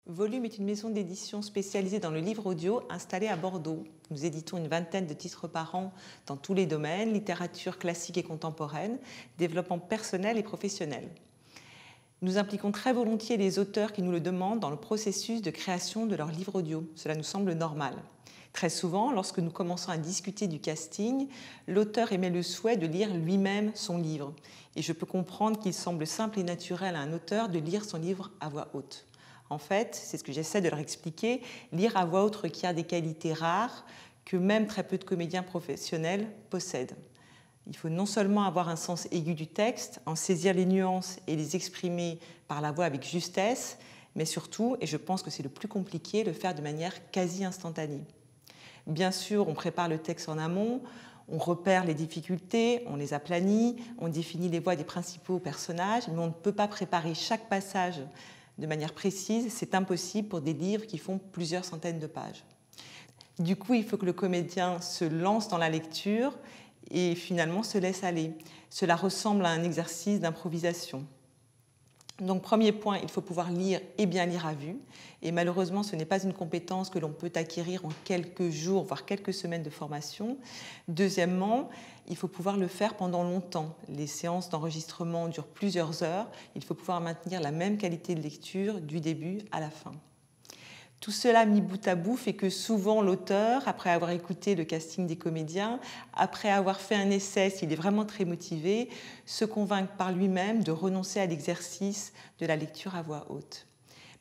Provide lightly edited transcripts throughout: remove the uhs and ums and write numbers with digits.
Volume est une maison d'édition spécialisée dans le livre audio installée à Bordeaux. Nous éditons une vingtaine de titres par an dans tous les domaines, littérature classique et contemporaine, développement personnel et professionnel. Nous impliquons très volontiers les auteurs qui nous le demandent dans le processus de création de leur livre audio. Cela nous semble normal. Très souvent, lorsque nous commençons à discuter du casting, l'auteur émet le souhait de lire lui-même son livre. Et je peux comprendre qu'il semble simple et naturel à un auteur de lire son livre à voix haute. En fait, c'est ce que j'essaie de leur expliquer, lire à voix haute requiert des qualités rares que même très peu de comédiens professionnels possèdent. Il faut non seulement avoir un sens aigu du texte, en saisir les nuances et les exprimer par la voix avec justesse, mais surtout, et je pense que c'est le plus compliqué, le faire de manière quasi instantanée. Bien sûr, on prépare le texte en amont, on repère les difficultés, on les aplanit, on définit les voix des principaux personnages, mais on ne peut pas préparer chaque passage de manière précise, c'est impossible pour des livres qui font plusieurs centaines de pages. Du coup, il faut que le comédien se lance dans la lecture et finalement se laisse aller. Cela ressemble à un exercice d'improvisation. Donc, premier point, il faut pouvoir lire et bien lire à vue. Et malheureusement, ce n'est pas une compétence que l'on peut acquérir en quelques jours, voire quelques semaines de formation. Deuxièmement, il faut pouvoir le faire pendant longtemps. Les séances d'enregistrement durent plusieurs heures. Il faut pouvoir maintenir la même qualité de lecture du début à la fin. Tout cela mis bout à bout fait que souvent l'auteur, après avoir écouté le casting des comédiens, après avoir fait un essai, s'il est vraiment très motivé, se convainc par lui-même de renoncer à l'exercice de la lecture à voix haute.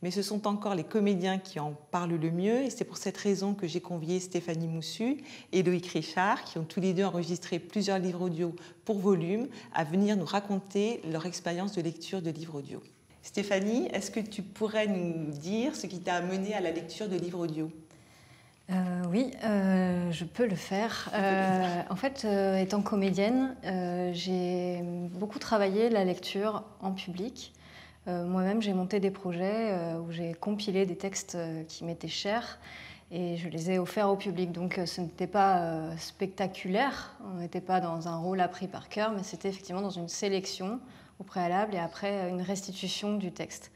Mais ce sont encore les comédiens qui en parlent le mieux et c'est pour cette raison que j'ai convié Stéphanie Moussu et Loïc Richard, qui ont tous les deux enregistré plusieurs livres audio pour volume, à venir nous raconter leur expérience de lecture de livres audio. Stéphanie, est-ce que tu pourrais nous dire ce qui t'a amené à la lecture de livres audio ? Oui, je peux le faire. En fait, étant comédienne, j'ai beaucoup travaillé la lecture en public. Moi-même, j'ai monté des projets où j'ai compilé des textes qui m'étaient chers et je les ai offerts au public. Donc ce n'était pas spectaculaire, on n'était pas dans un rôle appris par cœur, mais c'était effectivement dans une sélection au préalable et après une restitution du texte.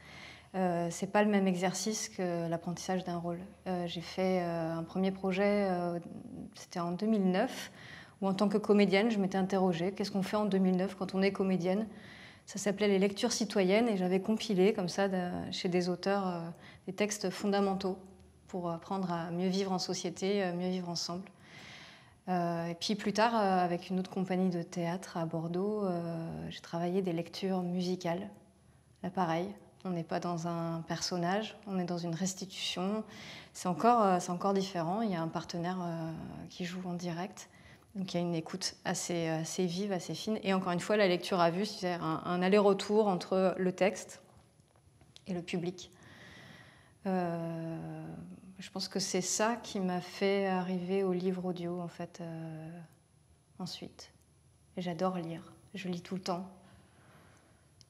C'est pas le même exercice que l'apprentissage d'un rôle. J'ai fait un premier projet, c'était en 2009, où en tant que comédienne, je m'étais interrogée, qu'est-ce qu'on fait en 2009 quand on est comédienne ? Ça s'appelait les lectures citoyennes et j'avais compilé comme ça chez des auteurs des textes fondamentaux pour apprendre à mieux vivre en société, mieux vivre ensemble. Et puis plus tard, avec une autre compagnie de théâtre à Bordeaux, j'ai travaillé des lectures musicales. Là, pareil, on n'est pas dans un personnage, on est dans une restitution. C'est encore différent. Il y a un partenaire qui joue en direct. Donc il y a une écoute assez vive, assez fine. Et encore une fois, la lecture à vue, c'est un aller-retour entre le texte et le public. Je pense que c'est ça qui m'a fait arriver au livre audio, en fait, ensuite. Et j'adore lire. Je lis tout le temps.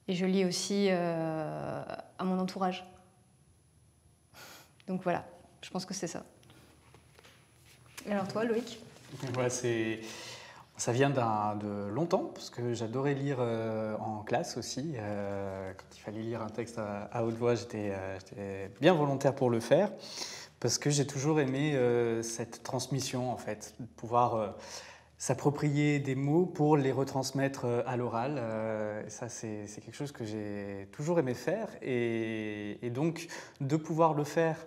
Et je lis aussi à mon entourage. Donc voilà, je pense que c'est ça. Et alors toi, Loïc ? Ouais, ça vient de longtemps, parce que j'adorais lire en classe aussi. Quand il fallait lire un texte à haute voix, j'étais bien volontaire pour le faire, parce que j'ai toujours aimé cette transmission, en fait, de pouvoir s'approprier des mots pour les retransmettre à l'oral. Ça, c'est quelque chose que j'ai toujours aimé faire, et donc de pouvoir le faire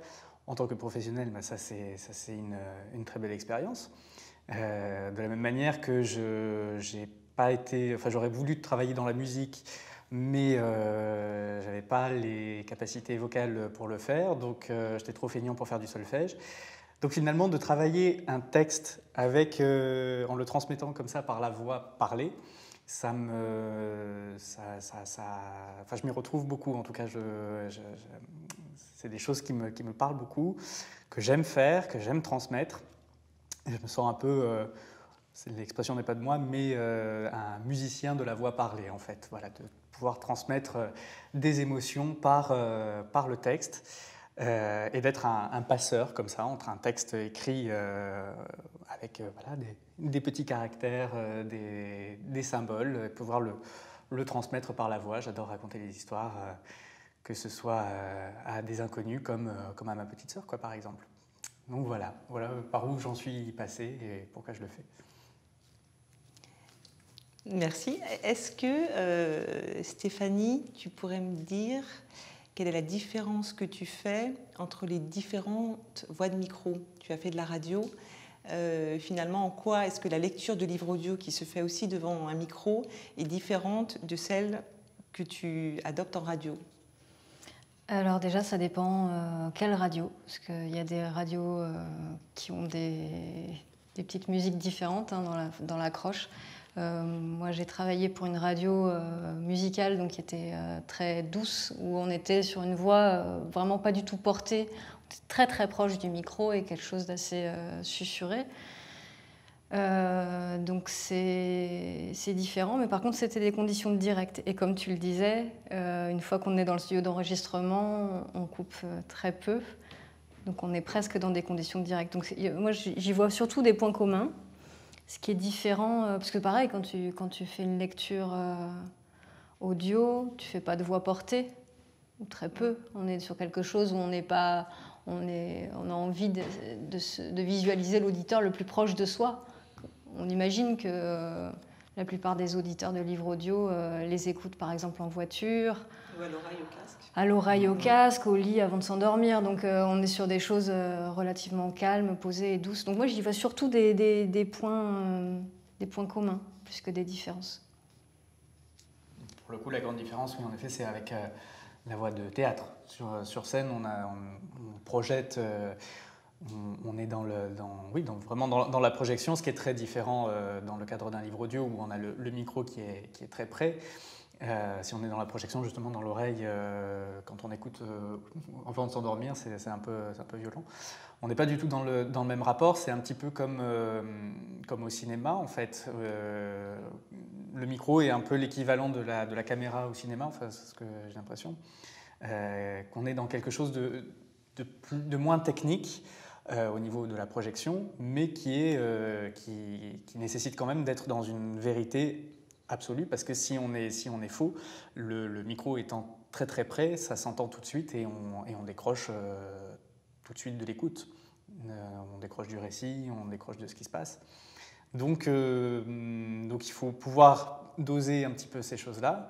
en tant que professionnel, ça c'est une très belle expérience. De la même manière que j'aurais voulu travailler dans la musique, mais j'avais pas les capacités vocales pour le faire, donc j'étais trop feignant pour faire du solfège. Donc finalement, de travailler un texte en le transmettant comme ça par la voix parlée, je m'y retrouve beaucoup. En tout cas, c'est des choses qui me parlent beaucoup, que j'aime faire, que j'aime transmettre. Et je me sens un peu, l'expression n'est pas de moi, mais un musicien de la voix parlée, en fait. Voilà, de pouvoir transmettre des émotions par le texte. Et d'être un passeur comme ça entre un texte écrit avec des petits caractères, des symboles, et pouvoir le transmettre par la voix. J'adore raconter les histoires que ce soit à des inconnus comme à ma petite sœur, quoi, par exemple. Donc voilà par où j'en suis passé et pourquoi je le fais. Merci. Est-ce que, Stéphanie, tu pourrais me dire quelle est la différence que tu fais entre les différentes voies de micro? Tu as fait de la radio. Finalement, en quoi est-ce que la lecture de livres audio qui se fait aussi devant un micro est différente de celle que tu adoptes en radio? Alors déjà, ça dépend quelle radio, parce qu'il y a des radios qui ont des petites musiques différentes dans l'accroche. Moi, j'ai travaillé pour une radio musicale donc, qui était très douce, où on était sur une voix vraiment pas du tout portée, on était très très proche du micro et quelque chose d'assez susurré. Donc c'est différent, mais par contre c'était des conditions de direct. Et comme tu le disais, une fois qu'on est dans le studio d'enregistrement, on coupe très peu, donc on est presque dans des conditions de direct. Donc moi j'y vois surtout des points communs. Ce qui est différent, parce que pareil, quand tu fais une lecture audio, tu ne fais pas de voix portée, ou très peu. On est sur quelque chose où on a envie de visualiser l'auditeur le plus proche de soi. On imagine que la plupart des auditeurs de livres audio les écoutent par exemple en voiture. Ou à l'oreille au casque. À l'oreille au casque, au lit avant de s'endormir. Donc on est sur des choses relativement calmes, posées et douces. Donc moi j'y vois surtout des points communs plus que des différences. Pour le coup, la grande différence, oui, en effet, c'est avec la voix de théâtre. Sur scène, on projette, on est vraiment dans la projection, ce qui est très différent dans le cadre d'un livre audio où on a le micro qui est très près. Si on est dans la projection, justement, dans l'oreille, quand on écoute avant de s'endormir, c'est un peu violent. On n'est pas du tout dans le même rapport, c'est un petit peu comme au cinéma, en fait. Le micro est un peu l'équivalent de la caméra au cinéma, enfin, c'est ce que j'ai l'impression. Qu'on est dans quelque chose de moins technique au niveau de la projection, mais qui nécessite quand même d'être dans une vérité absolue, parce que si on est faux, le micro étant très très près, ça s'entend tout de suite et on décroche tout de suite de l'écoute. On décroche du récit, on décroche de ce qui se passe. Donc il faut pouvoir doser un petit peu ces choses-là.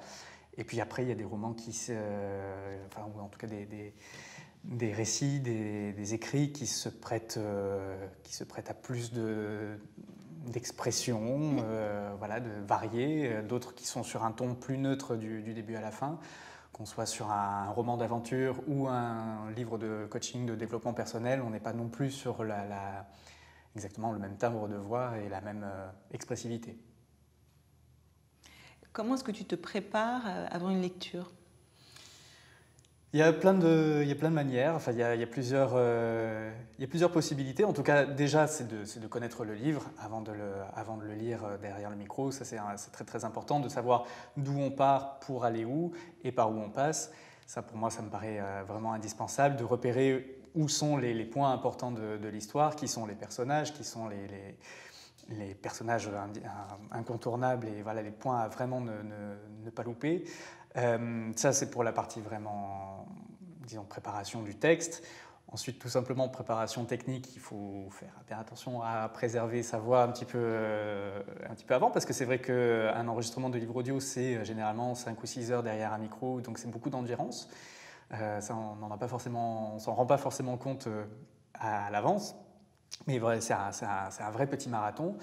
Et puis après, il y a des romans ou en tout cas des récits, des écrits qui se prêtent à plus d'expression, de varier, d'autres qui sont sur un ton plus neutre du début à la fin, qu'on soit sur un roman d'aventure ou un livre de coaching, de développement personnel, on n'est pas non plus sur exactement le même timbre de voix et la même expressivité. Comment est-ce que tu te prépares avant une lecture ? Il y a plein de manières, enfin, il y a plusieurs possibilités. En tout cas, déjà, c'est de connaître le livre avant de le lire derrière le micro. Ça, c'est très, très important de savoir d'où on part pour aller où et par où on passe. Ça, pour moi, ça me paraît vraiment indispensable de repérer où sont les points importants de l'histoire, qui sont les personnages, qui sont les personnages incontournables et voilà, les points à vraiment ne pas louper. Ça, c'est pour la partie vraiment, disons, préparation du texte. Ensuite, tout simplement, préparation technique, il faut faire bien attention à préserver sa voix un petit peu avant, parce que c'est vrai qu'un enregistrement de livre audio, c'est généralement 5 ou 6 heures derrière un micro, donc c'est beaucoup d'endurance. Ça, on s'en rend pas forcément compte à l'avance, mais c'est un vrai petit marathon.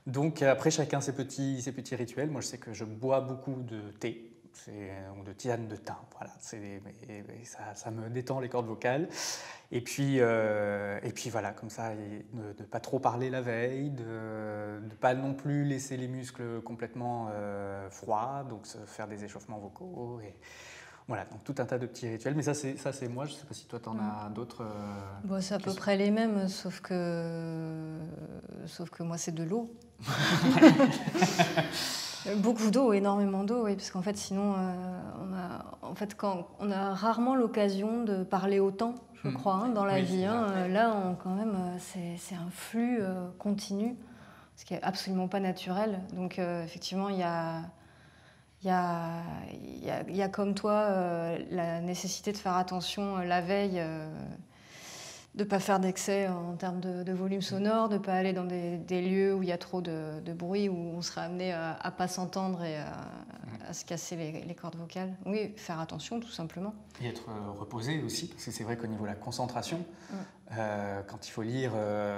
Donc après, chacun ses petits rituels. Moi, je sais que je bois beaucoup de thé, ou de tisane de thym, voilà. Ça me détend les cordes vocales. Et puis voilà, comme ça, de ne pas trop parler la veille, de ne pas non plus laisser les muscles complètement froids, donc faire des échauffements vocaux. Et voilà, donc tout un tas de petits rituels. Mais ça c'est moi, je ne sais pas si toi, tu en as d'autres. Bon, c'est à peu près les mêmes, sauf que moi, c'est de l'eau. Beaucoup d'eau, énormément d'eau, oui, parce qu'en fait, sinon, on a rarement l'occasion de parler autant, je crois, dans la vie. Là, quand même, c'est un flux continu, ce qui est absolument pas naturel. Donc, effectivement, il y a Il y a comme toi la nécessité de faire attention la veille, de ne pas faire d'excès en termes de volume sonore, de ne pas aller dans des lieux où il y a trop de bruit, où on serait amené à ne pas s'entendre et à se casser les cordes vocales. Oui, faire attention tout simplement. Et être reposé aussi, parce que c'est vrai qu'au niveau de la concentration, quand il faut lire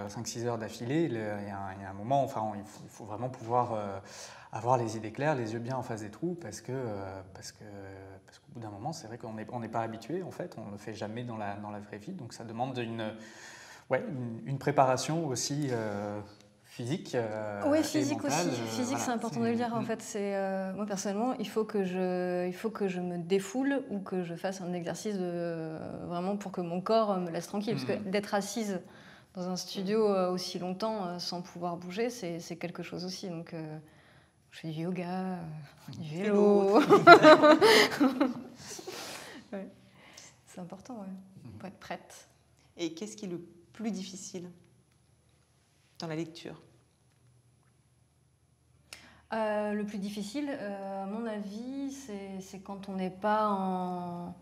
5-6 heures d'affilée, il y a un moment, enfin, il faut vraiment pouvoir avoir les idées claires, les yeux bien en face des trous, parce qu'au bout d'un moment, c'est vrai qu'on n'est pas habitué, en fait, on ne le fait jamais dans la vraie vie, donc ça demande une préparation aussi physique. Oui, physique et mentale, aussi. Physique, voilà, c'est important de le dire. En fait, moi personnellement, il faut que je me défoule ou que je fasse un exercice vraiment pour que mon corps me laisse tranquille. Parce que d'être assise dans un studio aussi longtemps sans pouvoir bouger, c'est quelque chose aussi. Donc, je fais du yoga, du vélo. Ouais. C'est important, ouais, pour être prête. Et qu'est-ce qui est le plus difficile dans la lecture ? Le plus difficile, à mon avis, c'est quand on n'est pas en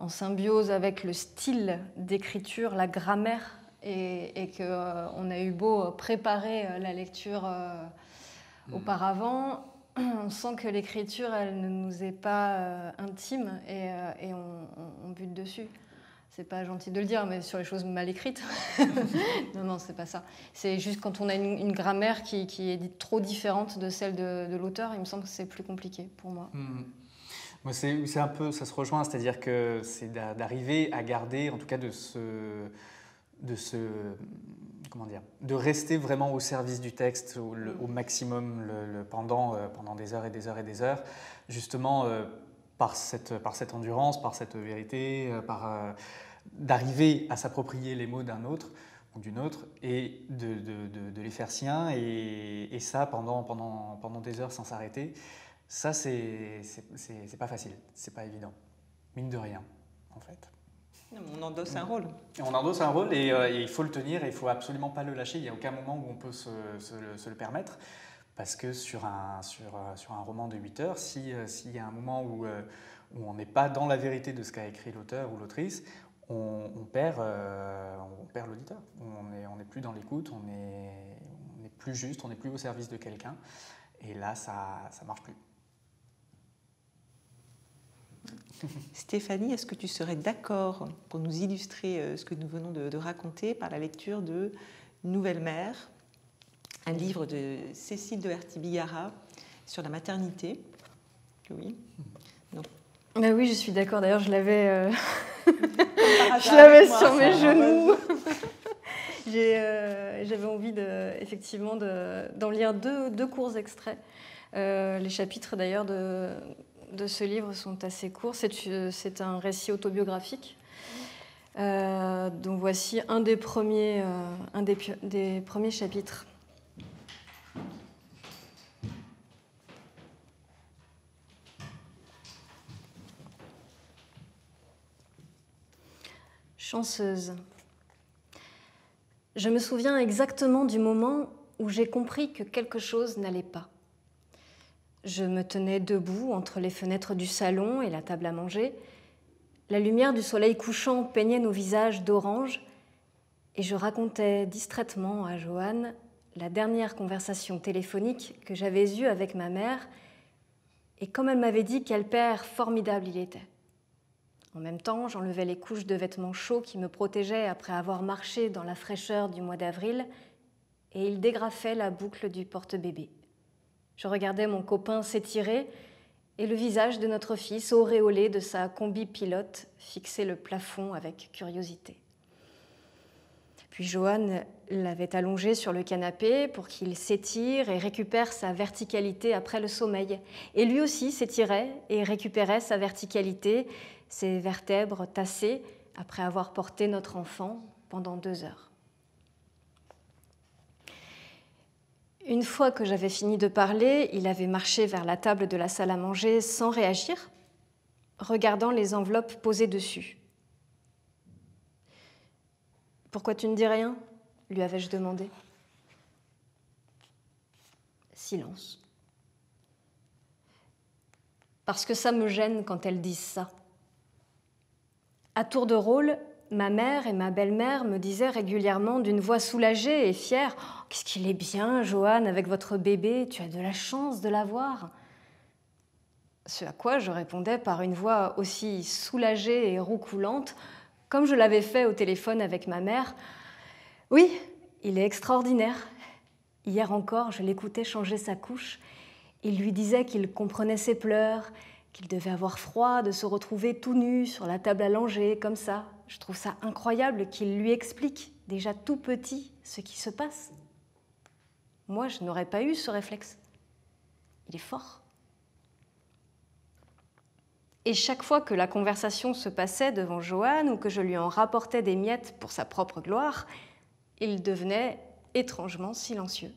symbiose avec le style d'écriture, la grammaire, et qu'on a eu beau préparer la lecture auparavant, on sent que l'écriture, elle ne nous est pas intime et on bute dessus. C'est pas gentil de le dire, mais sur les choses mal écrites. Non, c'est pas ça. C'est juste quand on a une grammaire qui est trop différente de celle de l'auteur, il me semble que c'est plus compliqué pour moi. Moi, c'est un peu, ça se rejoint, c'est-à-dire que c'est d'arriver à garder, en tout cas de rester vraiment au service du texte au maximum pendant des heures et des heures et des heures, justement par cette endurance, par cette vérité, d'arriver à s'approprier les mots d'un autre ou d'une autre et de les faire siens, et ça pendant des heures sans s'arrêter. Ça, c'est pas facile, c'est pas évident, mine de rien, en fait. On endosse un rôle. On endosse un rôle et il faut le tenir et il ne faut absolument pas le lâcher. Il n'y a aucun moment où on peut se le permettre, parce que sur un roman de 8 heures, s'il y a un moment où on n'est pas dans la vérité de ce qu'a écrit l'auteur ou l'autrice, on perd l'auditeur. On n'est plus dans l'écoute, on n'est plus juste, on n'est plus au service de quelqu'un. Et là, ça ne marche plus. Stéphanie, est-ce que tu serais d'accord pour nous illustrer ce que nous venons de raconter par la lecture de Nouvelle mère, un livre de Cécile de Herthy-Bigara sur la maternité? Oui. Non. Ben oui, je suis d'accord. D'ailleurs, je l'avais sur mes genoux. J'avais envie effectivement d'en lire deux courts extraits. Les chapitres d'ailleurs de ce livre sont assez courts. C'est un récit autobiographique. Donc voici un des premiers chapitres. Chanceuse. Je me souviens exactement du moment où j'ai compris que quelque chose n'allait pas. Je me tenais debout entre les fenêtres du salon et la table à manger. La lumière du soleil couchant peignait nos visages d'orange et je racontais distraitement à Joanne la dernière conversation téléphonique que j'avais eue avec ma mère et comme elle m'avait dit quel père formidable il était. En même temps, j'enlevais les couches de vêtements chauds qui me protégeaient après avoir marché dans la fraîcheur du mois d'avril et il dégrafait la boucle du porte-bébé. Je regardais mon copain s'étirer et le visage de notre fils, auréolé de sa combi pilote, fixait le plafond avec curiosité. Puis Joanne l'avait allongé sur le canapé pour qu'il s'étire et récupère sa verticalité après le sommeil. Et lui aussi s'étirait et récupérait sa verticalité, ses vertèbres tassées après avoir porté notre enfant pendant 2 heures. Une fois que j'avais fini de parler, il avait marché vers la table de la salle à manger sans réagir, regardant les enveloppes posées dessus. « Pourquoi tu ne dis rien ?» lui avais-je demandé. Silence. parce que ça me gêne quand elles disent ça. À tour de rôle, ma mère et ma belle-mère me disaient régulièrement d'une voix soulagée et fière « Qu'est-ce qu'il est bien, Joanne, avec votre bébé, tu as de la chance de l'avoir !» Ce à quoi je répondais par une voix aussi soulagée et roucoulante, comme je l'avais fait au téléphone avec ma mère. « Oui, il est extraordinaire. Hier encore, je l'écoutais changer sa couche. Il lui disait qu'il comprenait ses pleurs, qu'il devait avoir froid de se retrouver tout nu sur la table à langer, comme ça. Je trouve ça incroyable qu'il lui explique, déjà tout petit, ce qui se passe. Moi, je n'aurais pas eu ce réflexe. Il est fort. » Et chaque fois que la conversation se passait devant Joanne ou que je lui en rapportais des miettes pour sa propre gloire, il devenait étrangement silencieux.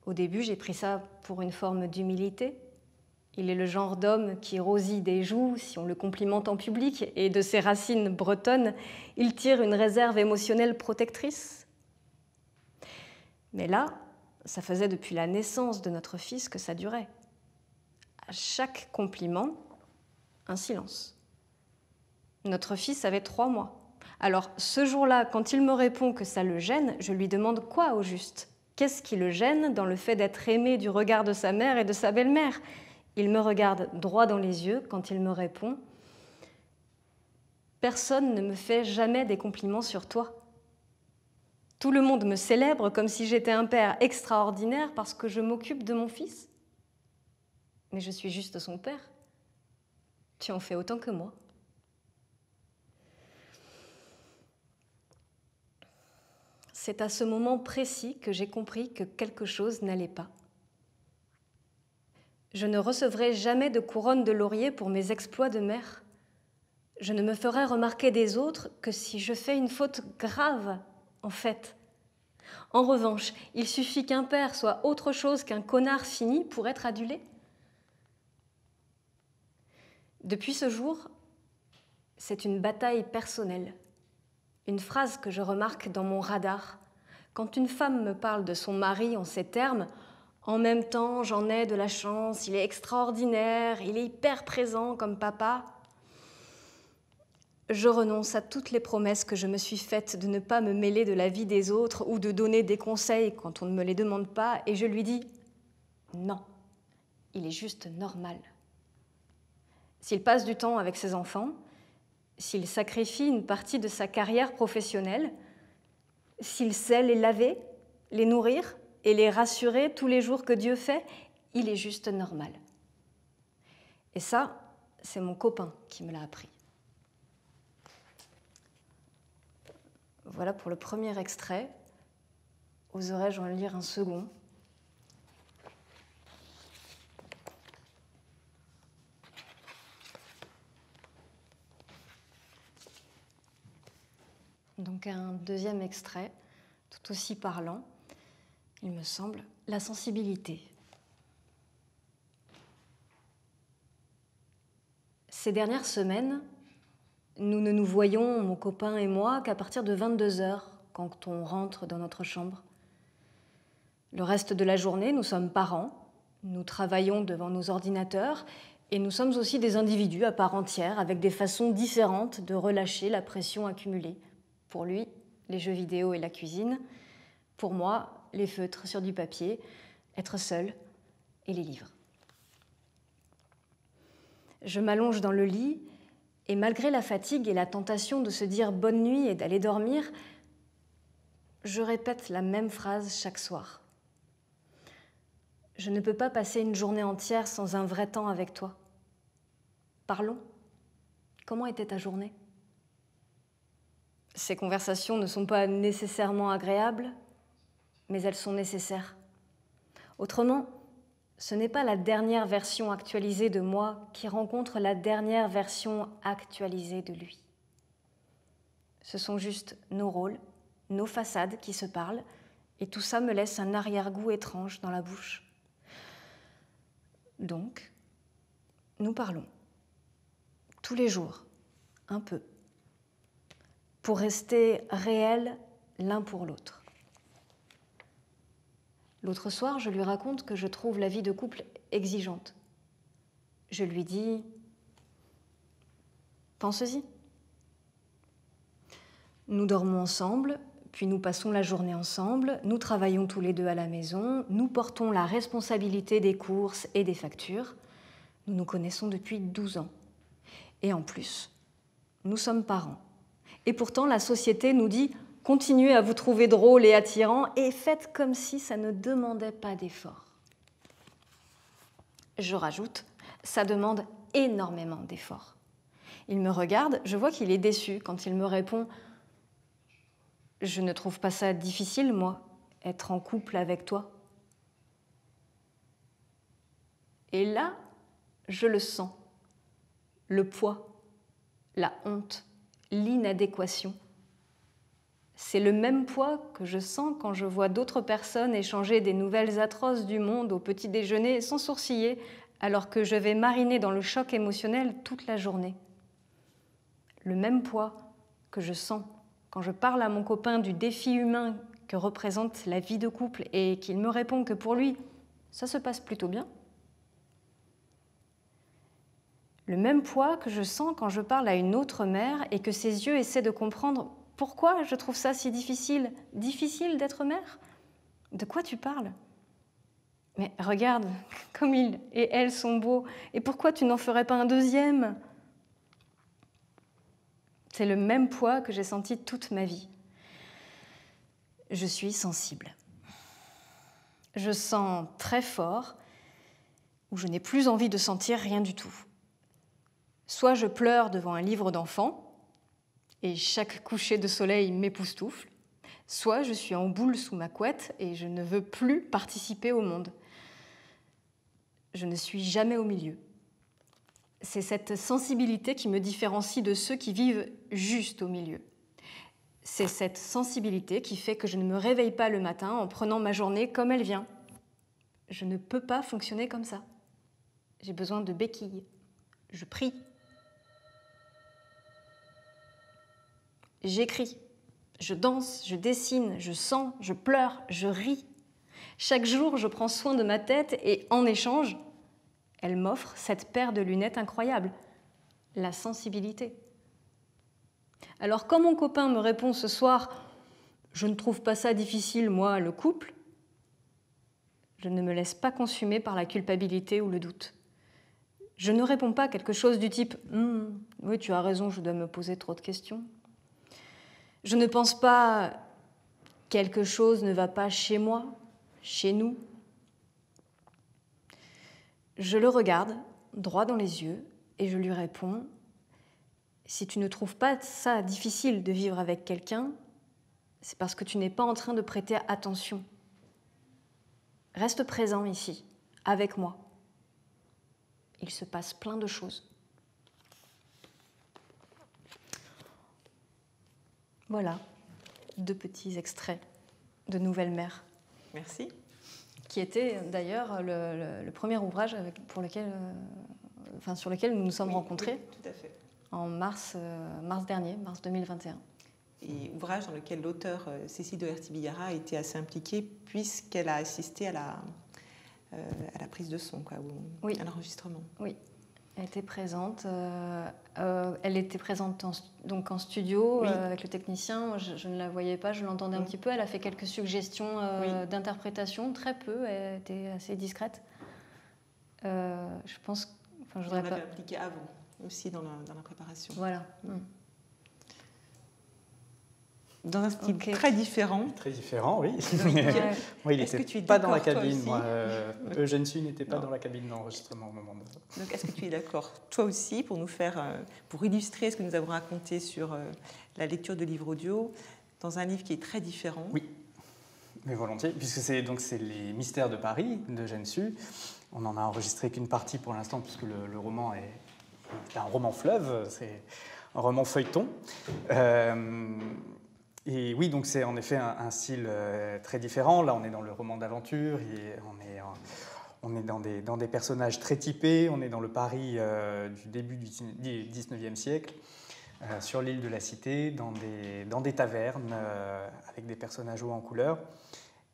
Au début, j'ai pris ça pour une forme d'humilité. Il est le genre d'homme qui rosit des joues si on le complimente en public, et de ses racines bretonnes, il tire une réserve émotionnelle protectrice. Mais là, ça faisait depuis la naissance de notre fils que ça durait. À chaque compliment, un silence. Notre fils avait 3 mois. Alors, ce jour-là, quand il me répond que ça le gêne, je lui demande quoi au juste ? Qu'est-ce qui le gêne dans le fait d'être aimé du regard de sa mère et de sa belle-mère ? Il me regarde droit dans les yeux quand il me répond « Personne ne me fait jamais des compliments sur toi. Tout le monde me célèbre comme si j'étais un père extraordinaire parce que je m'occupe de mon fils. Mais je suis juste son père. Tu en fais autant que moi. » C'est à ce moment précis que j'ai compris que quelque chose n'allait pas. Je ne recevrai jamais de couronne de laurier pour mes exploits de mère. Je ne me ferai remarquer des autres que si je fais une faute grave, en fait. En revanche, il suffit qu'un père soit autre chose qu'un connard fini pour être adulé. Depuis ce jour, c'est une bataille personnelle. Une phrase que je remarque dans mon radar. Quand une femme me parle de son mari en ces termes, « En même temps, j'en ai de la chance, il est extraordinaire, il est hyper présent comme papa », je renonce à toutes les promesses que je me suis faites de ne pas me mêler de la vie des autres ou de donner des conseils quand on ne me les demande pas, et je lui dis « Non, il est juste normal. » S'il passe du temps avec ses enfants, s'il sacrifie une partie de sa carrière professionnelle, s'il sait les laver, les nourrir et les rassurer tous les jours que Dieu fait, il est juste normal. Et ça, c'est mon copain qui me l'a appris. Voilà pour le premier extrait. Oserais-je en lire un second ? Donc un deuxième extrait, tout aussi parlant, il me semble, la sensibilité. Ces dernières semaines, nous ne nous voyons, mon copain et moi, qu'à partir de 22h, quand on rentre dans notre chambre. Le reste de la journée, nous sommes parents, nous travaillons devant nos ordinateurs et nous sommes aussi des individus à part entière avec des façons différentes de relâcher la pression accumulée. Pour lui, les jeux vidéo et la cuisine. Pour moi, les feutres sur du papier, être seul et les livres. Je m'allonge dans le lit et malgré la fatigue et la tentation de se dire bonne nuit et d'aller dormir, je répète la même phrase chaque soir. Je ne peux pas passer une journée entière sans un vrai temps avec toi. Parlons. Comment était ta journée ? Ces conversations ne sont pas nécessairement agréables, mais elles sont nécessaires. Autrement, ce n'est pas la dernière version actualisée de moi qui rencontre la dernière version actualisée de lui. Ce sont juste nos rôles, nos façades qui se parlent, et tout ça me laisse un arrière-goût étrange dans la bouche. Donc, nous parlons, tous les jours, un peu, pour rester réels l'un pour l'autre. L'autre soir, je lui raconte que je trouve la vie de couple exigeante. Je lui dis « Pense-y ». Nous dormons ensemble, puis nous passons la journée ensemble, nous travaillons tous les deux à la maison, nous portons la responsabilité des courses et des factures. Nous nous connaissons depuis 12 ans. Et en plus, nous sommes parents. Et pourtant, la société nous dit « Continuez à vous trouver drôle et attirant et faites comme si ça ne demandait pas d'effort. » Je rajoute « Ça demande énormément d'efforts. » Il me regarde, je vois qu'il est déçu quand il me répond « Je ne trouve pas ça difficile, moi, être en couple avec toi. » Et là, je le sens. Le poids, la honte, l'inadéquation. C'est le même poids que je sens quand je vois d'autres personnes échanger des nouvelles atroces du monde au petit déjeuner sans sourciller, alors que je vais mariner dans le choc émotionnel toute la journée. Le même poids que je sens quand je parle à mon copain du défi humain que représente la vie de couple et qu'il me répond que pour lui, ça se passe plutôt bien. Le même poids que je sens quand je parle à une autre mère et que ses yeux essaient de comprendre pourquoi je trouve ça si difficile. Difficile d'être mère ? De quoi tu parles ? Mais regarde, comme il et elle sont beaux, et pourquoi tu n'en ferais pas un deuxième ? C'est le même poids que j'ai senti toute ma vie. Je suis sensible. Je sens très fort, où je n'ai plus envie de sentir rien du tout. Soit je pleure devant un livre d'enfant, et chaque coucher de soleil m'époustoufle, soit je suis en boule sous ma couette et je ne veux plus participer au monde. Je ne suis jamais au milieu. C'est cette sensibilité qui me différencie de ceux qui vivent juste au milieu. C'est cette sensibilité qui fait que je ne me réveille pas le matin en prenant ma journée comme elle vient. Je ne peux pas fonctionner comme ça. J'ai besoin de béquilles. Je prie. J'écris. Je danse, je dessine, je sens, je pleure, je ris. Chaque jour, je prends soin de ma tête et en échange, elle m'offre cette paire de lunettes incroyable, la sensibilité. Alors quand mon copain me répond ce soir « Je ne trouve pas ça difficile, moi, le couple », je ne me laisse pas consumer par la culpabilité ou le doute. Je ne réponds pas quelque chose du type « Oui, tu as raison, je dois me poser trop de questions ». Je ne pense pas « Quelque chose ne va pas chez moi, chez nous ». Je le regarde droit dans les yeux et je lui réponds « Si tu ne trouves pas ça difficile de vivre avec quelqu'un, c'est parce que tu n'es pas en train de prêter attention. Reste présent ici, avec moi. Il se passe plein de choses. » Voilà, 2 petits extraits de Nouvelle Mère. Merci. Qui était d'ailleurs le premier ouvrage sur lequel nous nous sommes rencontrés. Oui, tout à fait. En mars dernier, mars 2021. Et ouvrage dans lequel l'auteure Cécile Doherty-Billara a été assez impliquée puisqu'elle a assisté à la prise de son, à l'enregistrement. Oui, elle était présente. Elle était présente donc en studio avec le technicien. Je ne la voyais pas, je l'entendais un petit peu. Elle a fait quelques suggestions d'interprétation, très peu. Elle était assez discrète. Je pense. Je voudrais pas. On l'avait impliquée avant aussi dans la préparation. Voilà. Dans un style très différent. Très différent, oui. Moi, il n'était pas dans la cabine. Moi, Eugène Sue n'était pas dans la cabine d'enregistrement au moment de ça. Donc, est-ce que tu es d'accord, toi aussi, pour illustrer ce que nous avons raconté sur la lecture de livres audio, dans un livre qui est très différent? Oui, mais volontiers, puisque c'est Les Mystères de Paris d'Eugène Sue. On n'en a enregistré qu'une partie pour l'instant, puisque le roman est un roman fleuve, c'est un roman feuilleton. Et oui, donc c'est en effet un style très différent. Là, on est dans le roman d'aventure, on est dans des personnages très typés, on est dans le Paris du début du 19e siècle, sur l'île de la Cité, dans des tavernes, avec des personnages hauts en couleur.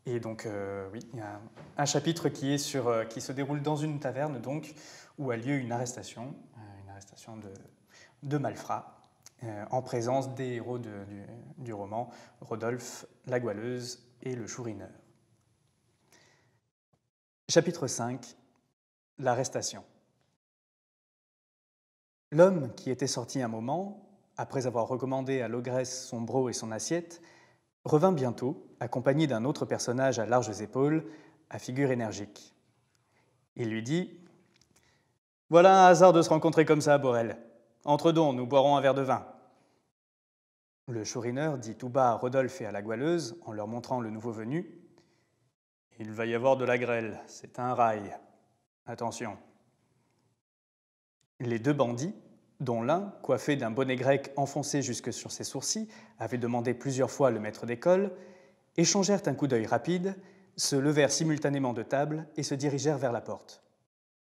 Et donc, oui, il y a un chapitre qui se déroule dans une taverne, donc, où a lieu une arrestation de malfrats, en présence des héros du roman, Rodolphe, la Goualeuse et le Chourineur. Chapitre 5. L'arrestation. L'homme qui était sorti un moment, après avoir recommandé à l'ogresse son broc et son assiette, revint bientôt, accompagné d'un autre personnage à larges épaules, à figure énergique. Il lui dit « Voilà un hasard de se rencontrer comme ça, Borel. Entre donc, nous boirons un verre de vin. » Le Chourineur dit tout bas à Rodolphe et à la Goualeuse, en leur montrant le nouveau venu « Il va y avoir de la grêle, c'est un rail. Attention. » Les deux bandits, dont l'un, coiffé d'un bonnet grec enfoncé jusque sur ses sourcils, avait demandé plusieurs fois le maître d'école, échangèrent un coup d'œil rapide, se levèrent simultanément de table et se dirigèrent vers la porte.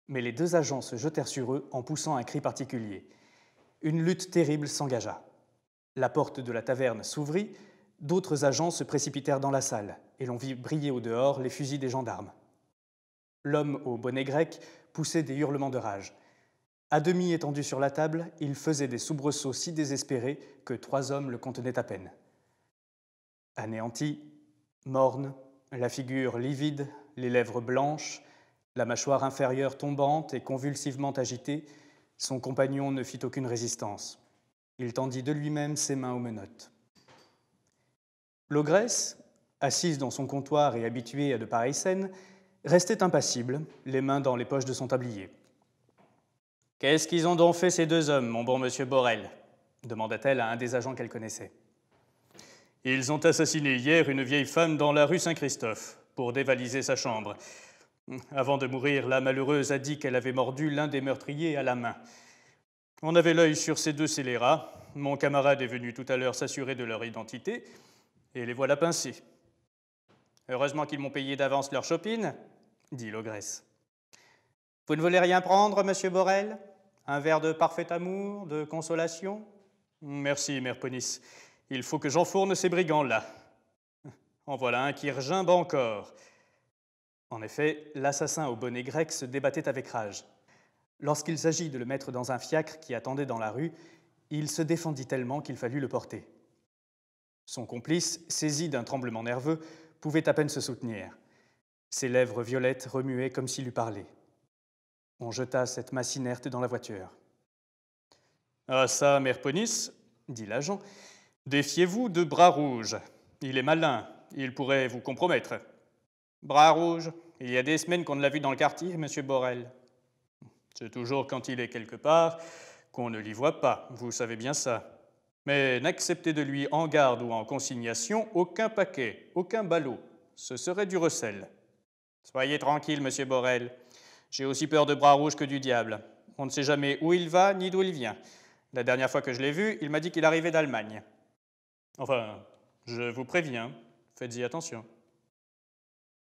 Mais les deux agents se jetèrent sur eux en poussant un cri particulier. Une lutte terrible s'engagea. La porte de la taverne s'ouvrit, d'autres agents se précipitèrent dans la salle, et l'on vit briller au dehors les fusils des gendarmes. L'homme au bonnet grec poussait des hurlements de rage. À demi étendu sur la table, il faisait des soubresauts si désespérés que 3 hommes le contenaient à peine. Anéanti, morne, la figure livide, les lèvres blanches, la mâchoire inférieure tombante et convulsivement agitée, son compagnon ne fit aucune résistance. Il tendit de lui-même ses mains aux menottes. L'ogresse, assise dans son comptoir et habituée à de pareilles scènes, restait impassible, les mains dans les poches de son tablier. « Qu'est-ce qu'ils ont donc fait, ces 2 hommes, mon bon monsieur Borel ?» demanda-t-elle à un des agents qu'elle connaissait. « Ils ont assassiné hier une vieille femme dans la rue Saint-Christophe pour dévaliser sa chambre. Avant de mourir, la malheureuse a dit qu'elle avait mordu l'un des meurtriers à la main. On avait l'œil sur ces 2 scélérats. Mon camarade est venu tout à l'heure s'assurer de leur identité, et les voilà pincés. Heureusement qu'ils m'ont payé d'avance leur chopine, dit l'ogresse. Vous ne voulez rien prendre, monsieur Borel ? Un verre de parfait amour, de consolation ? Merci, mère Ponisse. Il faut que j'enfourne ces brigands-là. En voilà un qui regimbe encore. En effet, l'assassin au bonnet grec se débattait avec rage. Lorsqu'il s'agit de le mettre dans un fiacre qui attendait dans la rue, il se défendit tellement qu'il fallut le porter. Son complice, saisi d'un tremblement nerveux, pouvait à peine se soutenir. Ses lèvres violettes remuaient comme s'il eût parlé. On jeta cette masse inerte dans la voiture. « Ah ça, mère Ponisse, dit l'agent, défiez-vous de Bras Rouge. Il est malin, il pourrait vous compromettre. » Bras Rouge, il y a des semaines qu'on ne l'a vu dans le quartier, monsieur Borel. C'est toujours quand il est quelque part qu'on ne l'y voit pas, vous savez bien ça. Mais n'acceptez de lui en garde ou en consignation aucun paquet, aucun ballot. Ce serait du recel. Soyez tranquille, monsieur Borel. J'ai aussi peur de Bras Rouge que du diable. On ne sait jamais où il va ni d'où il vient. La dernière fois que je l'ai vu, il m'a dit qu'il arrivait d'Allemagne. Enfin, je vous préviens, faites-y attention.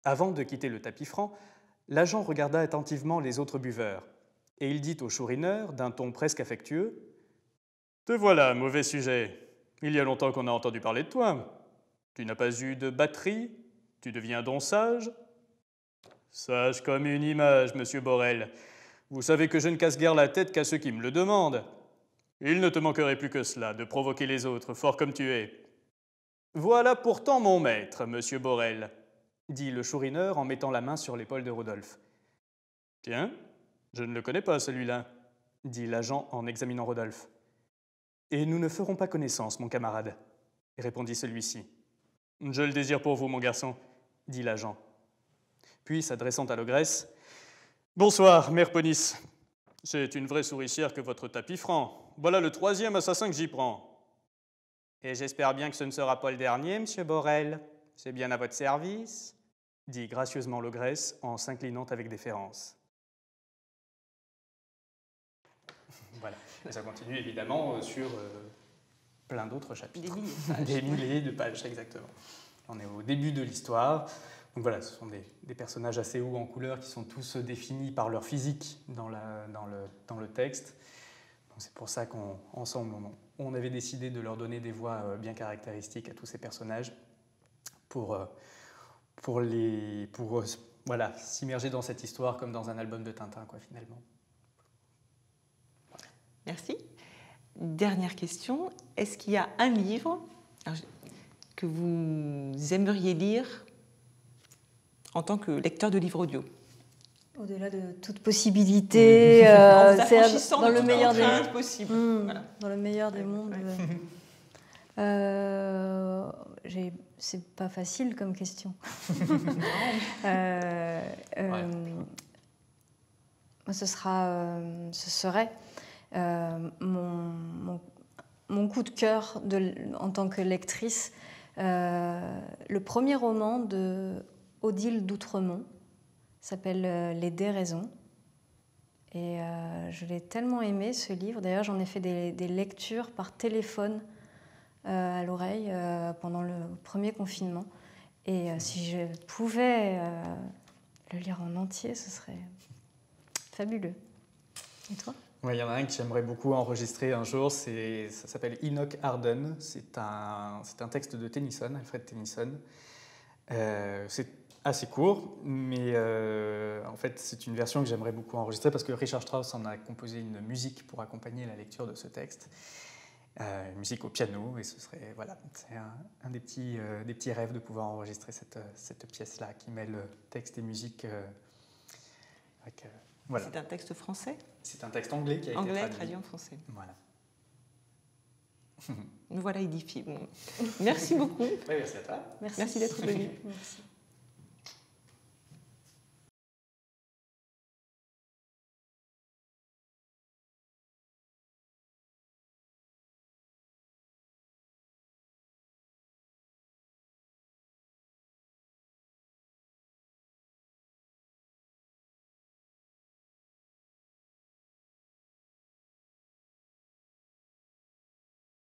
Avant de quitter le tapis franc, l'agent regarda attentivement les autres buveurs, et il dit au Chourineur, d'un ton presque affectueux, « Te voilà, mauvais sujet. Il y a longtemps qu'on a entendu parler de toi. Tu n'as pas eu de batterie? Tu deviens donc sage ?» Sage comme une image, monsieur Borel. Vous savez que je ne casse guère la tête qu'à ceux qui me le demandent. Il ne te manquerait plus que cela, de provoquer les autres, fort comme tu es. Voilà pourtant mon maître, monsieur Borel, dit le Chourineur en mettant la main sur l'épaule de Rodolphe. Tiens, je ne le connais pas, celui-là, dit l'agent en examinant Rodolphe. Et nous ne ferons pas connaissance, mon camarade, répondit celui-ci. Je le désire pour vous, mon garçon, dit l'agent. Puis, s'adressant à l'ogresse, « Bonsoir, mère Ponisse. C'est une vraie souricière que votre tapis franc. Voilà le 3e assassin que j'y prends. »« Et j'espère bien que ce ne sera pas le dernier, monsieur Borel. C'est bien à votre service, » dit gracieusement l'ogresse en s'inclinant avec déférence. Voilà. Et ça continue évidemment sur plein d'autres chapitres. Des milliers de pages. Des milliers de pages, exactement. On est au début de l'histoire. Donc voilà, ce sont des personnages assez hauts en couleur qui sont tous définis par leur physique dans le texte. C'est pour ça qu'ensemble, on avait décidé de leur donner des voix bien caractéristiques à tous ces personnages pour pour voilà, s'immerger dans cette histoire comme dans un album de Tintin, quoi, finalement. Merci. Dernière question. Est-ce qu'il y a un livre que vous aimeriez lire en tant que lecteur de livres audio? Au-delà de toute possibilité, c'est dans le meilleur des mondes possible. Voilà. Dans le meilleur des mondes. C'est pas facile comme question. Moi, ce serait mon coup de cœur en tant que lectrice, le premier roman de Odile d'Outremont s'appelle Les Déraisons. Et je l'ai tellement aimé, ce livre. D'ailleurs, j'en ai fait des lectures par téléphone à l'oreille pendant le premier confinement. Et si je pouvais le lire en entier, ce serait fabuleux. Et toi ? Ouais, il y en a un que j'aimerais beaucoup enregistrer un jour, ça s'appelle Enoch Arden. C'est un texte de Tennyson, Alfred Tennyson. C'est assez court, mais en fait, c'est une version que j'aimerais beaucoup enregistrer parce que Richard Strauss en a composé une musique pour accompagner la lecture de ce texte. Une musique au piano, et ce serait, voilà, c'est un des petits rêves de pouvoir enregistrer cette pièce-là qui mêle texte et musique. Voilà. C'est un texte français ? C'est un texte anglais qui a été traduit en français. Voilà. Nous voilà édifiés. Bon. Merci beaucoup. Oui, merci à toi. Merci d'être venu. Merci.